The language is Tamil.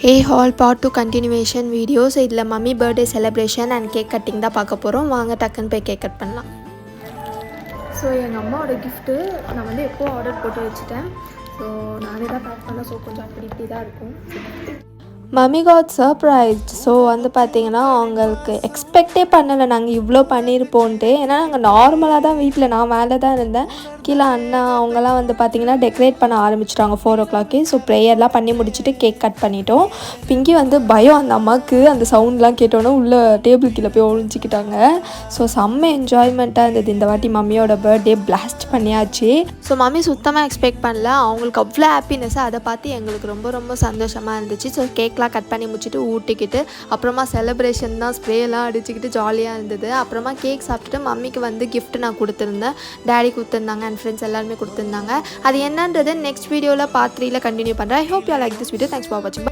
Hey all, part 2 continuation videos. இதில் mummy birthday celebration and cake cutting தான் பார்க்க போகிறோம். வாங்க டக்குன்னு போய் கேக் கட் பண்ணலாம். ஸோ எங்கள் அம்மாவோட கிஃப்ட்டு நான் வந்து எப்போ ஆர்டர் போட்டு வச்சுட்டேன். ஸோ நானே தான் பேக் பண்ணேன். ஸோ கொஞ்சம் அப்படி இப்படி தான் இருக்கும். Mummy God surprised. ஸோ வந்து பார்த்திங்கன்னா அவங்களுக்கு எக்ஸ்பெக்டே பண்ணலை நாங்கள் இவ்வளோ பண்ணியிருப்போன்ட்டு. ஏன்னா நாங்கள் நார்மலாக தான் வீட்டில் நான் மேலே தான் இருந்தேன். கீழே அண்ணா அவங்கெல்லாம் வந்து பார்த்திங்கன்னா டெக்கரேட் பண்ண ஆரம்பிச்சிட்டாங்க 4 o'clock. ஸோ ப்ரேயர்லாம் பண்ணி முடிச்சுட்டு கேக் கட் பண்ணிட்டோம். பிங்கி வந்து பயம் அந்த அம்மாவுக்கு அந்த சவுண்ட்லாம் கேட்டோன்னே உள்ளே டேபிள் கீழே போய் ஒழிஞ்சிக்கிட்டாங்க. ஸோ செம்ம என்ஜாய்மெண்ட்டாக இருந்தது இந்த வாட்டி மம்மியோட பர்த்டே பிளாஸ்ட் பண்ணியாச்சு. ஸோ மம்மி சுத்தமாக எக்ஸ்பெக்ட் பண்ணல. அவங்களுக்கு அவ்வளோ ஹாப்பினஸ், அதை பார்த்து எங்களுக்கு ரொம்ப ரொம்ப சந்தோஷமாக இருந்துச்சு. ஸோ கேக்லாம் கட் பண்ணி முடிச்சுட்டு ஊட்டிக்கிட்டு அப்புறமா செலிப்ரேஷன் தான், ஸ்ப்ரேலாம் அடிச்சுக்கிட்டு ஜாலியாக இருந்தது. அப்புறமா கேக் சாப்பிட்டுட்டு மம்மிக்கு வந்து கிஃப்ட் நான் கொடுத்துருந்தேன். டேடி கொடுத்துருந்தாங்க அண்ட் ஃப்ரெண்ட்ஸ் எல்லாருமே கொடுத்துருந்தாங்க. அது என்னன்றது நெக்ஸ்ட் வீடியோவில் பார்ட் 3ல் கண்டினியூ பண்ணுறேன். I hope you like this video. Thanks for வாட்சிங்.